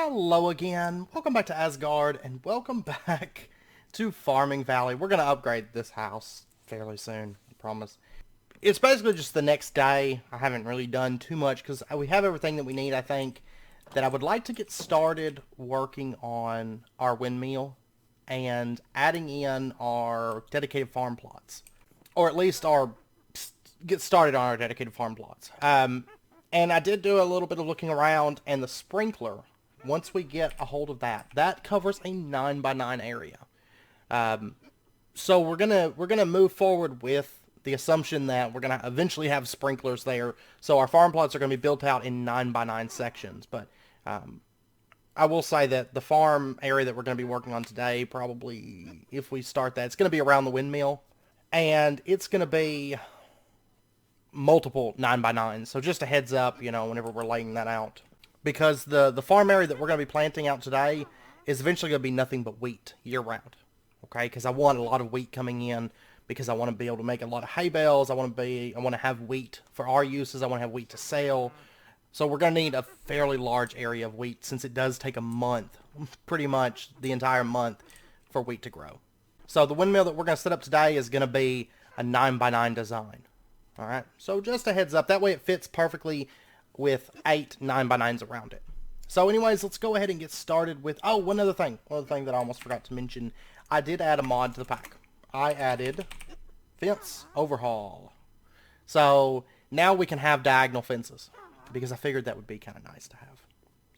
Hello again, welcome back to Asgard, and welcome back to Farming Valley. We're going to upgrade this house fairly soon, I promise. It's basically just the next day. I haven't really done too much because we have everything that we need, I think. That I would like to get started working on our windmill and adding in our dedicated farm plots. Or at least get started on our dedicated farm plots. And I did do a little bit of looking around, and the sprinkler, once we get a hold of that, that covers a 9x9 area. So we're gonna move forward with the assumption that we're gonna eventually have sprinklers there. So our farm plots are gonna be built out in 9x9 sections. But I will say that the farm area that we're gonna be working on today, probably if we start that, it's gonna be around the windmill, and it's gonna be multiple 9x9s. So just a heads up, whenever we're laying that out. Because the farm area that we're going to be planting out today is eventually going to be nothing but wheat year-round. Okay? Because I want a lot of wheat coming in, because I want to be able to make a lot of hay bales. I want to have wheat for our uses. I want to have wheat to sell. So we're going to need a fairly large area of wheat, since it does take a month, pretty much the entire month, for wheat to grow. So the windmill that we're going to set up today is going to be a 9x9 design. Alright, so just a heads up. That way it fits perfectly with 8 9x9s around it. So anyways, let's go ahead and get started with... Oh, one other thing that I almost forgot to mention. I did add a mod to the pack. I added fence overhaul. So now we can have diagonal fences, because I figured that would be kind of nice to have.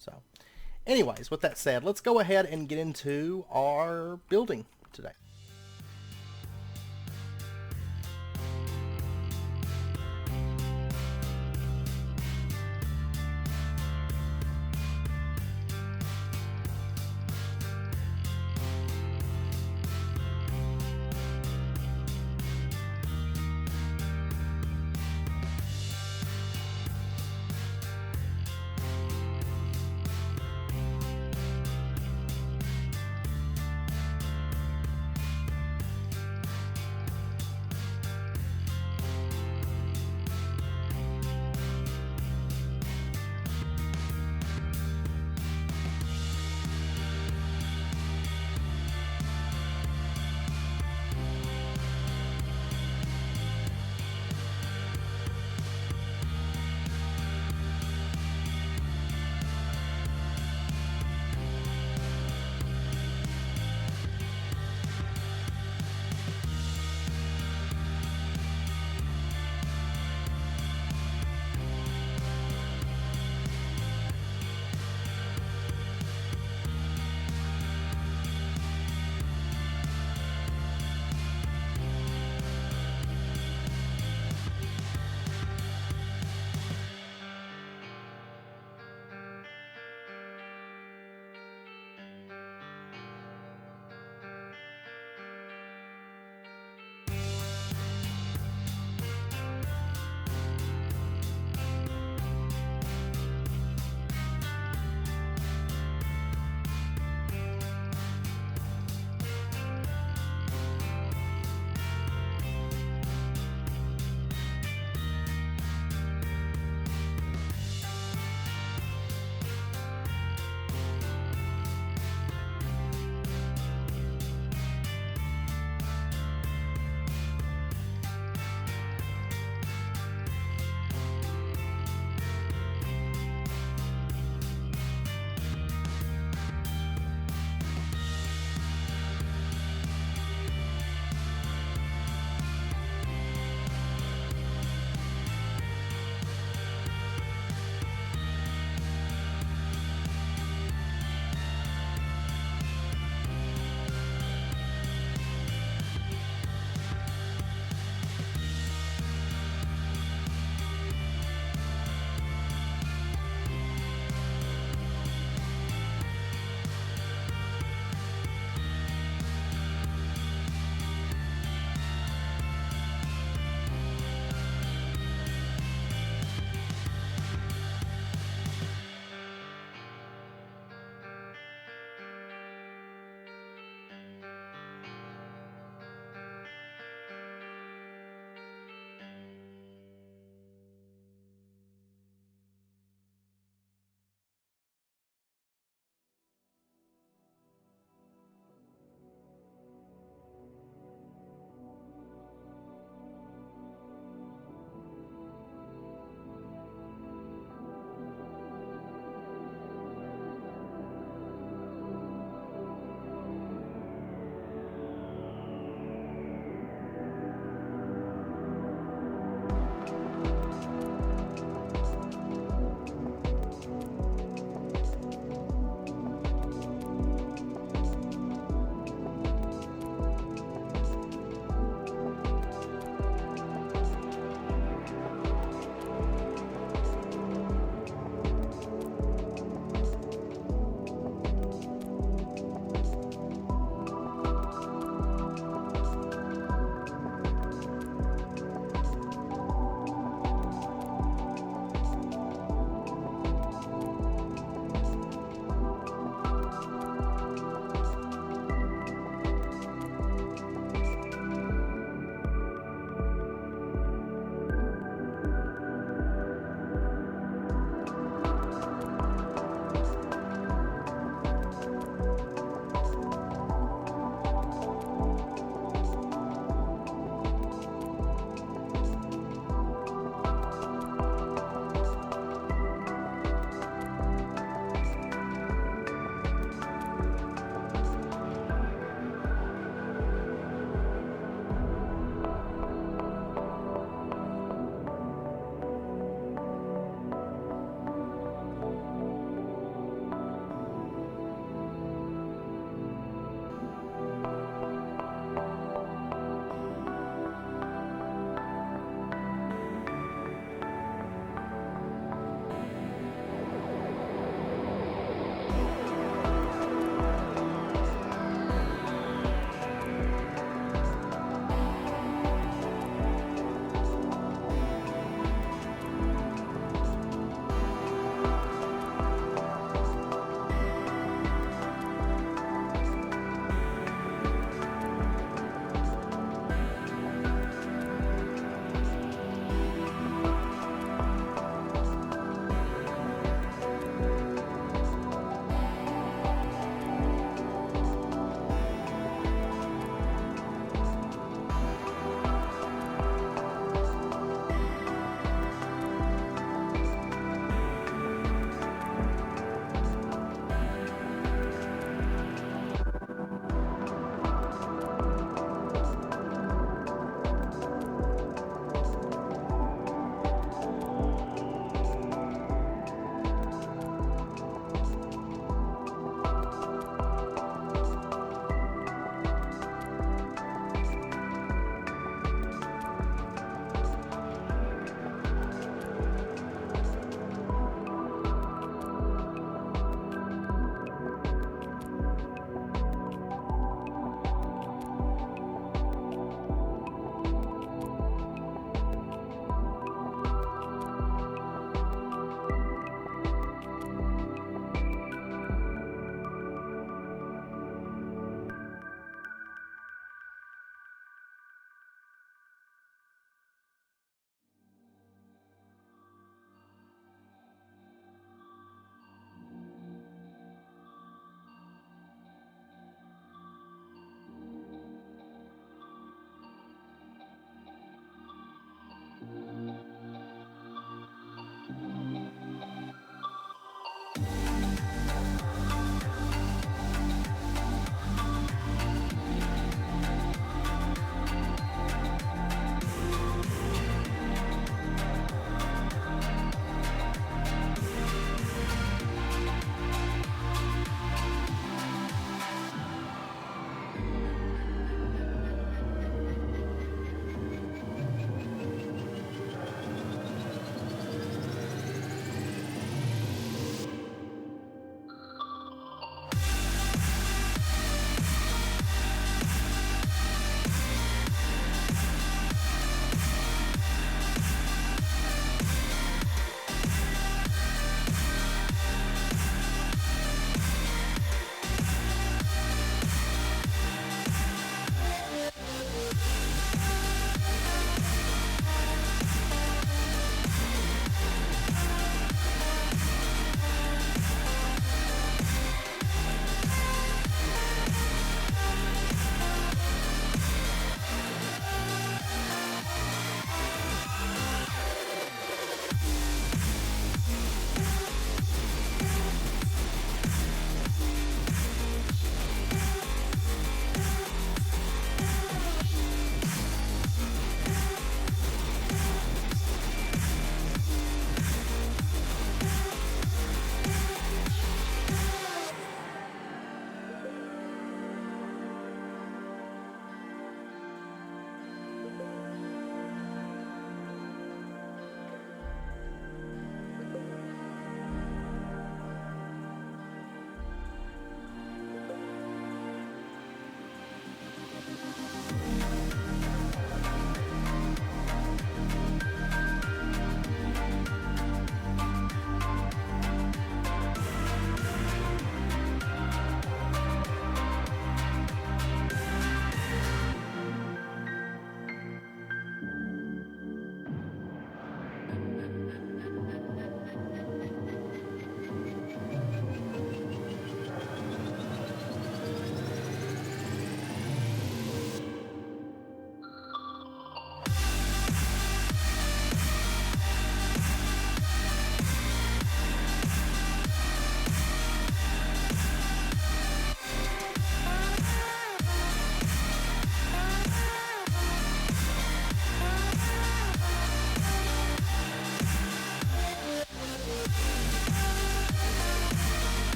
So anyways, with that said, let's go ahead and get into our building today.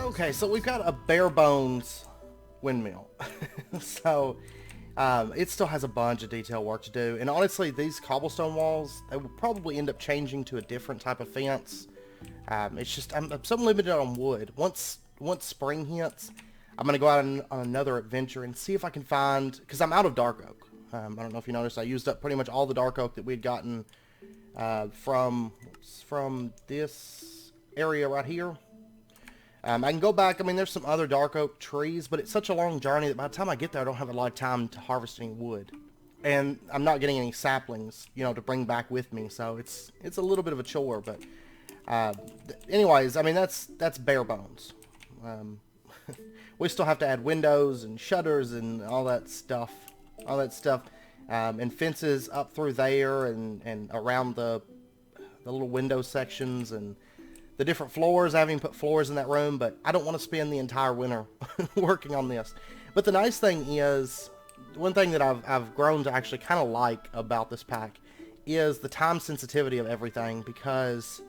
Okay, so we've got a bare bones windmill. So it still has a bunch of detail work to do. And honestly, these cobblestone walls, they will probably end up changing to a different type of fence. It's just, I'm so limited on wood. Once spring hits, I'm going to go out on another adventure and see if I can find, because I'm out of dark oak. I don't know if you noticed, I used up pretty much all the dark oak that we had gotten from this area right here. I can go back. I mean, there's some other dark oak trees, but it's such a long journey that by the time I get there, I don't have a lot of time to harvest any wood. And I'm not getting any saplings, you know, to bring back with me. So it's a little bit of a chore, but anyways, I mean, that's bare bones. We still have to add windows and shutters and all that stuff. And fences up through there and around the little window sections and the different floors. I haven't even put floors in that room, but I don't want to spend the entire winter working on this. But the nice thing is, one thing that I've grown to actually kind of like about this pack is the time sensitivity of everything, because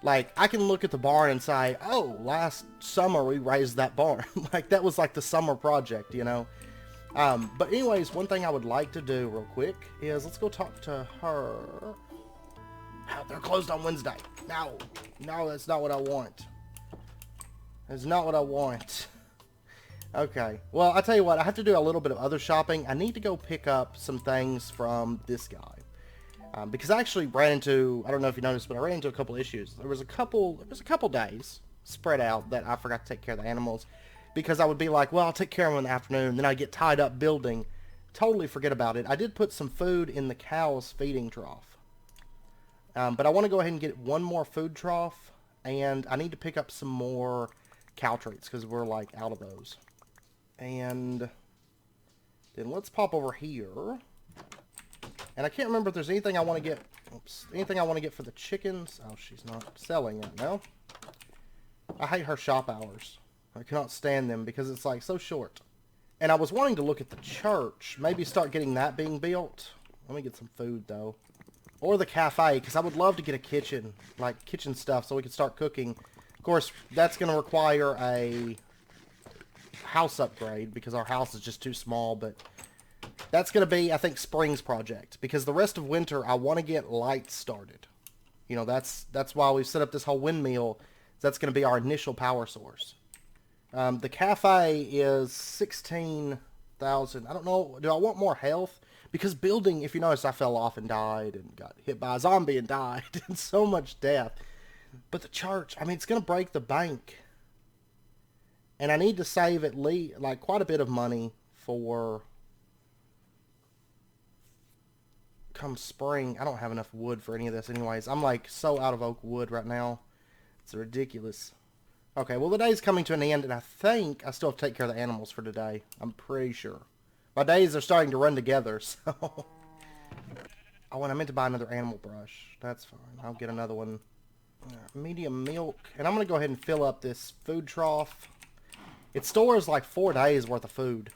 like I can look at the barn and say, oh, last summer we raised that barn. Like that was like the summer project, you know. But anyways, one thing I would like to do real quick is let's go talk to her. They're closed on Wednesday. No, that's not what I want. That's not what I want. Okay, well, I tell you what, I have to do a little bit of other shopping. I need to go pick up some things from this guy. Because I actually ran into, I don't know if you noticed, but I ran into a couple issues. There was a couple days spread out that I forgot to take care of the animals. Because I would be like, well, I'll take care of them in the afternoon. Then I'd get tied up building. Totally forget about it. I did put some food in the cow's feeding trough. But I want to go ahead and get one more food trough, and I need to pick up some more cow treats because we're like out of those. And then let's pop over here. And I can't remember if there's anything I want to get. Oops, anything I want to get for the chickens. Oh, she's not selling right now. I hate her shop hours. I cannot stand them because it's like so short. And I was wanting to look at the church. Maybe start getting that being built. Let me get some food though. Or the cafe, because I would love to get a kitchen, like kitchen stuff, so we can start cooking. Of course, that's going to require a house upgrade, because our house is just too small, but that's going to be, I think, spring's project. Because the rest of winter, I want to get lights started. You know, that's why we've set up this whole windmill. That's going to be our initial power source. The cafe is 16,000. I don't know, do I want more health? Because building, if you notice, I fell off and died and got hit by a zombie and died and so much death. But the church, I mean, it's going to break the bank. And I need to save at least, like, quite a bit of money for come spring. I don't have enough wood for any of this anyways. I'm, like, so out of oak wood right now. It's ridiculous. Okay, well, the day's coming to an end, and I think I still have to take care of the animals for today. I'm pretty sure. My days are starting to run together, so... Oh, and I meant to buy another animal brush. That's fine. I'll get another one. Medium milk. And I'm going to go ahead and fill up this food trough. It stores like 4 days worth of food.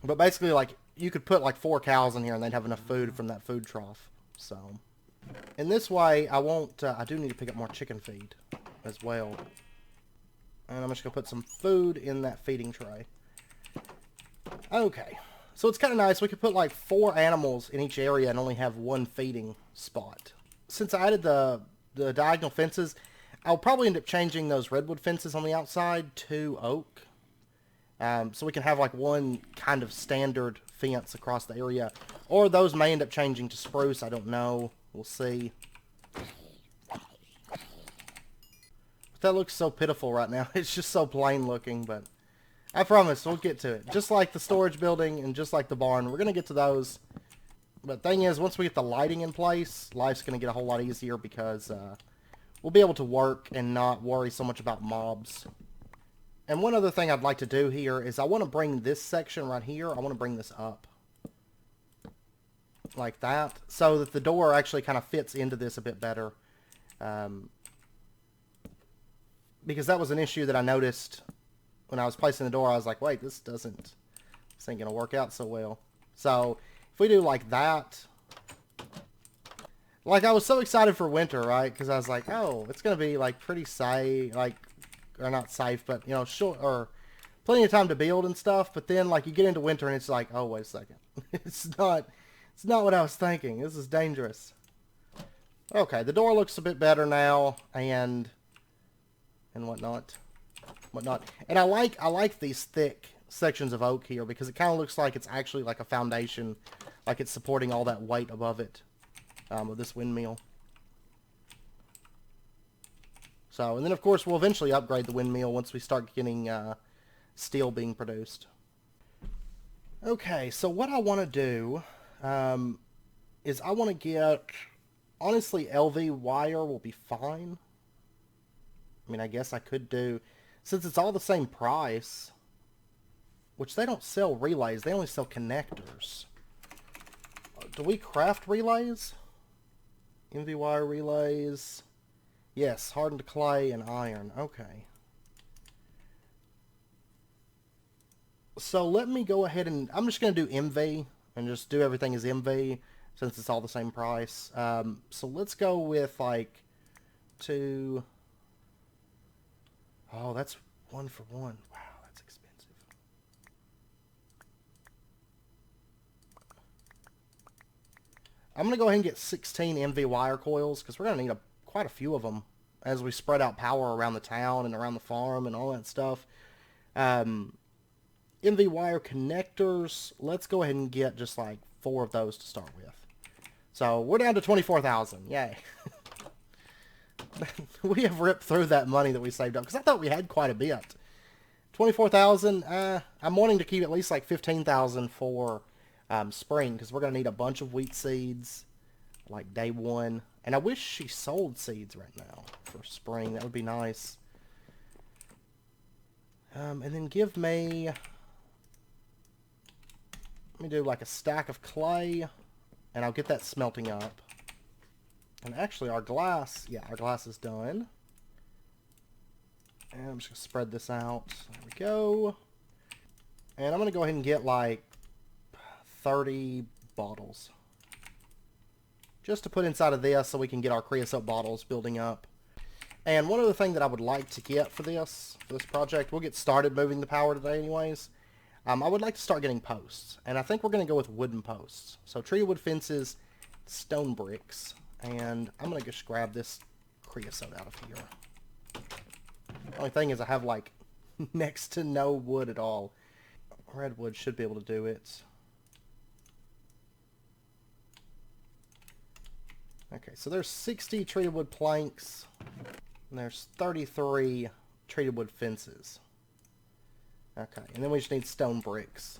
But basically, like, you could put like 4 cows in here and they'd have enough food from that food trough. So, in this way, I won't... I do need to pick up more chicken feed as well. And I'm just going to put some food in that feeding tray. Okay. So it's kind of nice. We could put like 4 animals in each area and only have 1 feeding spot. Since I added the diagonal fences, I'll probably end up changing those redwood fences on the outside to oak. So we can have like one kind of standard fence across the area. Or those may end up changing to spruce. I don't know. We'll see. But that looks so pitiful right now. It's just so plain looking, but... I promise, we'll get to it. Just like the storage building and just like the barn, we're going to get to those. But thing is, once we get the lighting in place, life's going to get a whole lot easier because we'll be able to work and not worry so much about mobs. And one other thing I'd like to do here is I want to bring this section right here, I want to bring this up. Like that. So that the door actually kind of fits into this a bit better. Because that was an issue that I noticed... When I was placing the door, I was like, wait, this ain't going to work out so well. So, if we do like that, like I was so excited for winter, right? Because I was like, oh, it's going to be like pretty safe, like or not safe, but, you know, short, or plenty of time to build and stuff, but then, like, you get into winter and it's like, oh, wait a second. It's not what I was thinking. This is dangerous. Okay, the door looks a bit better now, and whatnot. And I like these thick sections of oak here, because it kind of looks like it's actually like a foundation, like it's supporting all that weight above it, of this windmill. So, and then of course we'll eventually upgrade the windmill once we start getting steel being produced. Okay, so what I want to do is I want to get, honestly, LV wire will be fine. I mean, I guess I could do, since it's all the same price, which they don't sell relays, they only sell connectors. Do we craft relays? MV wire relays. Yes, hardened clay and iron. Okay. So let me go ahead and, I'm just going to do MV and just do everything as MV since it's all the same price. So let's go with like 2. Oh, that's 1 for 1. Wow, that's expensive. I'm going to go ahead and get 16 MV wire coils because we're going to need quite a few of them as we spread out power around the town and around the farm and all that stuff. MV wire connectors, let's go ahead and get just like 4 of those to start with. So we're down to 24,000. Yay. We have ripped through that money that we saved up because I thought we had quite a bit. 24,000. I'm wanting to keep at least like 15,000 for spring because we're going to need a bunch of wheat seeds like day 1. And I wish she sold seeds right now for spring. That would be nice. And then give me, let me do like a stack of clay, and I'll get that smelting up. And actually our glass, yeah, our glass is done. And I'm just going to spread this out. There we go. And I'm going to go ahead and get like 30 bottles. Just to put inside of this so we can get our creosote bottles building up. And one other thing that I would like to get for this project, we'll get started moving the power today anyways. I would like to start getting posts. And I think we're going to go with wooden posts. So treated wood fences, stone bricks. And I'm going to just grab this creosote out of here. The only thing is I have like next to no wood at all. Redwood should be able to do it. Okay, so there's 60 treated wood planks. And there's 33 treated wood fences. Okay, and then we just need stone bricks.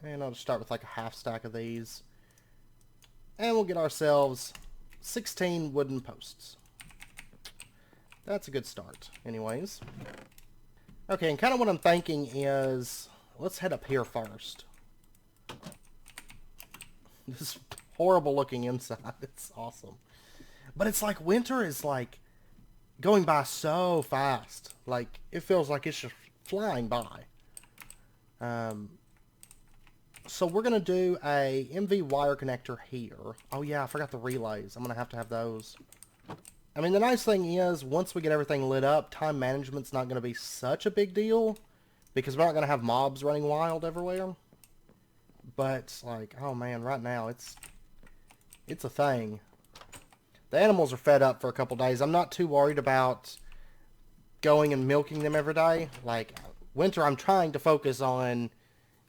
And I'll just start with like a half stack of these. And we'll get ourselves 16 wooden posts. That's a good start, anyways. Okay, and kind of what I'm thinking is, let's head up here first. This horrible looking inside. It's awesome. But it's like winter is like going by so fast. Like, it feels like it's just flying by. So we're going to do a MV wire connector here. Oh yeah, I forgot the relays. I'm going to have those. I mean, the nice thing is, once we get everything lit up, time management's not going to be such a big deal. Because we're not going to have mobs running wild everywhere. But, like, oh man, right now, it's a thing. The animals are fed up for a couple days. I'm not too worried about going and milking them every day. Like, winter, I'm trying to focus on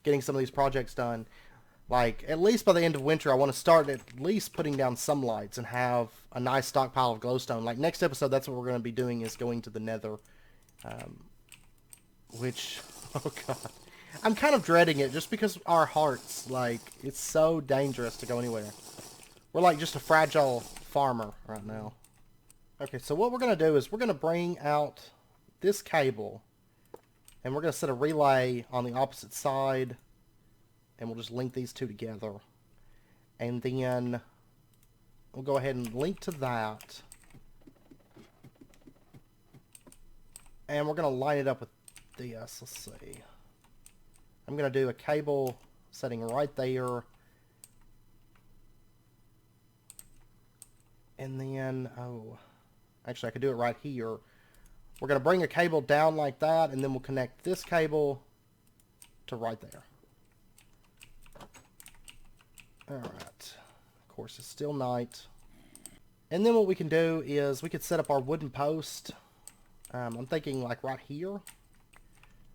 getting some of these projects done. Like, at least by the end of winter, I want to start at least putting down some lights and have a nice stockpile of glowstone. Like, next episode, that's what we're going to be doing, is going to the nether. Which, oh god. I'm kind of dreading it just because our hearts, like, it's so dangerous to go anywhere. We're like just a fragile farmer right now. Okay, so what we're going to do is we're going to bring out this cable. And we're going to set a relay on the opposite side. And we'll just link these two together. And then we'll go ahead and link to that. And we're going to line it up with this. Let's see. I'm going to do a cable setting right there. And then, oh, actually I could do it right here. We're going to bring a cable down like that, and then we'll connect this cable to right there. Alright. Of course, it's still night. And then what we can do is we could set up our wooden post. I'm thinking like right here.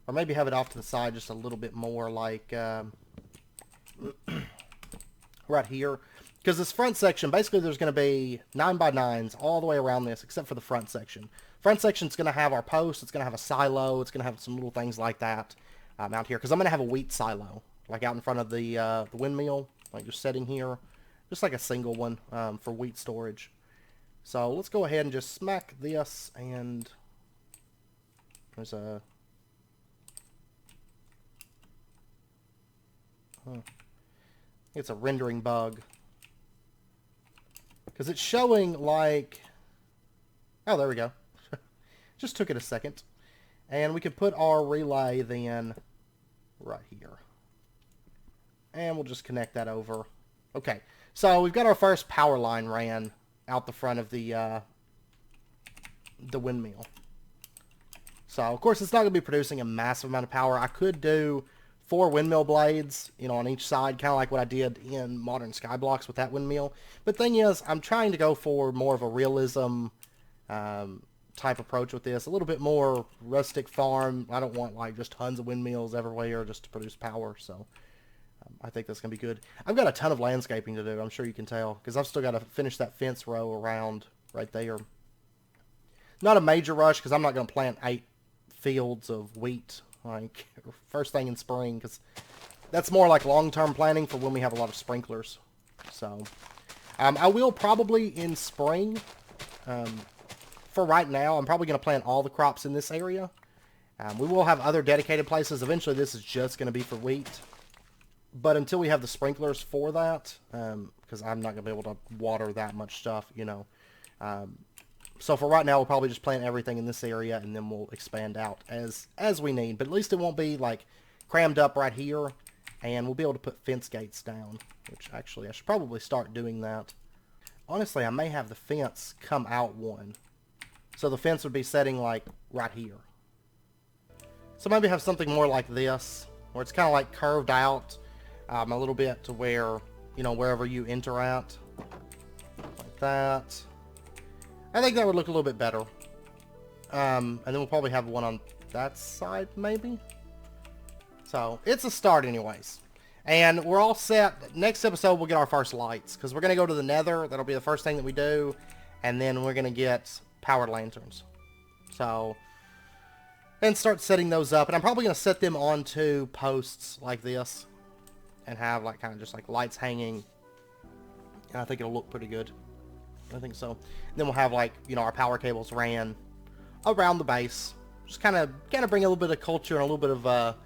Or maybe have it off to the side just a little bit more, like right here. Because this front section, basically there's going to be 9x9s all the way around this, except for the front section. Front section's going to have our post, it's going to have a silo, it's going to have some little things like that out here. Because I'm going to have a wheat silo, like out in front of the windmill, like just sitting here. Just like a single one for wheat storage. So let's go ahead and just smack this, and there's a... It's a rendering bug. Because it's showing like... Oh, there we go. Just took it a second. And we can put our relay then right here. And we'll just connect that over. Okay, so we've got our first power line ran out the front of the windmill. So, of course, it's not going to be producing a massive amount of power. I could do 4 windmill blades, you know, on each side, kind of like what I did in Modern Skyblocks with that windmill. But the thing is, I'm trying to go for more of a realism type approach with this. A little bit more rustic farm. I don't want, like, just tons of windmills everywhere just to produce power, so... I think that's going to be good. I've got a ton of landscaping to do, I'm sure you can tell, because I've still got to finish that fence row around right there. Not a major rush, because I'm not going to plant 8 fields of wheat, like, first thing in spring, because that's more like long-term planning for when we have a lot of sprinklers. So, I will probably in spring, for right now, I'm probably going to plant all the crops in this area. We will have other dedicated places. Eventually, this is just going to be for wheat. But until we have the sprinklers for that, because I'm not going to be able to water that much stuff, you know. So for right now, we'll probably just plant everything in this area, and then we'll expand out as we need. But at least it won't be, like, crammed up right here, and we'll be able to put fence gates down, which actually I should probably start doing that. Honestly, I may have the fence come out one. So the fence would be setting, like, right here. So maybe have something more like this, where it's kind of, like, curved out. A little bit to where, you know, wherever you enter at, like that. I think that would look a little bit better. And then we'll probably have one on that side, maybe. So, it's a start anyways. And we're all set. Next episode, we'll get our first lights, because we're going to go to the Nether. That'll be the first thing that we do. And then we're going to get powered lanterns. So, and start setting those up. And I'm probably going to set them onto posts like this. And have, like, kind of just, like, lights hanging. And I think it'll look pretty good. I think so. And then we'll have, like, you know, our power cables ran around the base. Just kind of bring a little bit of culture and a little bit of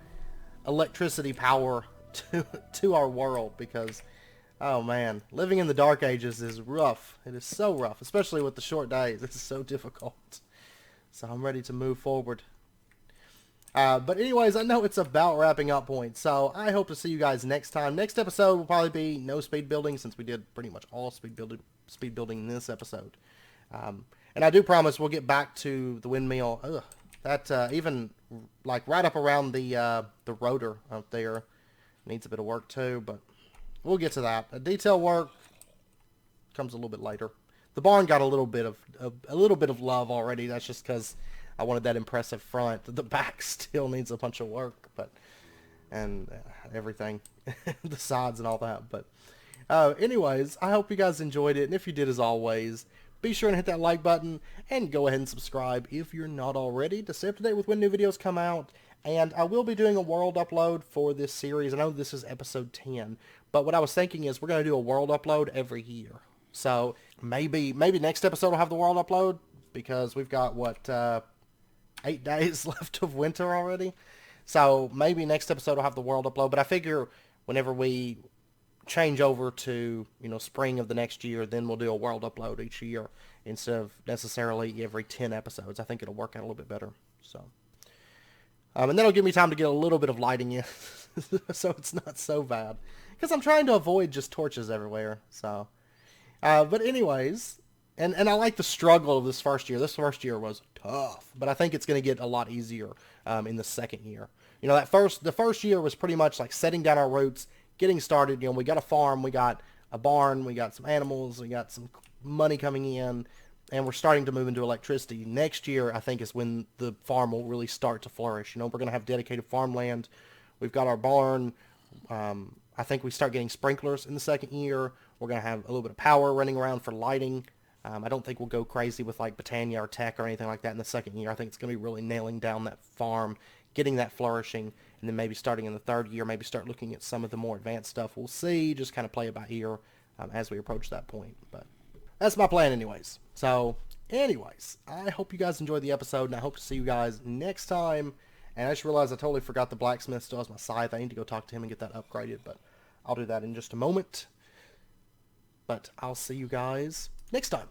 electricity power to our world. Because, oh, man, living in the Dark Ages is rough. It is so rough. Especially with the short days. It's so difficult. So I'm ready to move forward. But anyways, I know it's about wrapping up point, so I hope to see you guys next time. Next episode will probably be no speed building, since we did pretty much all speed building in this episode. And I do promise we'll get back to the windmill. Ugh, that even like right up around the rotor up there needs a bit of work too, but we'll get to that. Detail work comes a little bit later. The barn got a little bit of love already. That's just because I wanted that impressive front. The back still needs a bunch of work, but and everything, the sides and all that. But anyways, I hope you guys enjoyed it, and if you did, as always, be sure and hit that like button and go ahead and subscribe if you're not already to stay up to date with when new videos come out. And I will be doing a world upload for this series. I know this is episode 10, but what I was thinking is we're going to do a world upload every year. So maybe next episode will have the world upload, because we've got what 8 days left of winter already. So maybe next episode will have the world upload, but I figure whenever we change over to, you know, spring of the next year, then we'll do a world upload each year instead of necessarily every 10 episodes. I think it'll work out a little bit better. So, and that'll give me time to get a little bit of lighting in, so it's not so bad, because I'm trying to avoid just torches everywhere. So, but anyways, And I like the struggle of this first year. This first year was tough, but I think it's going to get a lot easier in the second year. You know, the first year was pretty much like setting down our roots, getting started. You know, we got a farm, we got a barn, we got some animals, we got some money coming in, and we're starting to move into electricity. Next year, I think, is when the farm will really start to flourish. You know, we're going to have dedicated farmland. We've got our barn. I think we start getting sprinklers in the second year. We're going to have a little bit of power running around for lighting. I don't think we'll go crazy with like Botania or tech or anything like that in the second year. I think it's going to be really nailing down that farm, getting that flourishing, and then maybe starting in the third year, maybe start looking at some of the more advanced stuff. We'll see, just kind of play it by ear as we approach that point. But that's my plan anyways. So anyways, I hope you guys enjoyed the episode, and I hope to see you guys next time. And I just realized I totally forgot the blacksmith still has my scythe. I need to go talk to him and get that upgraded, but I'll do that in just a moment. But I'll see you guys next time.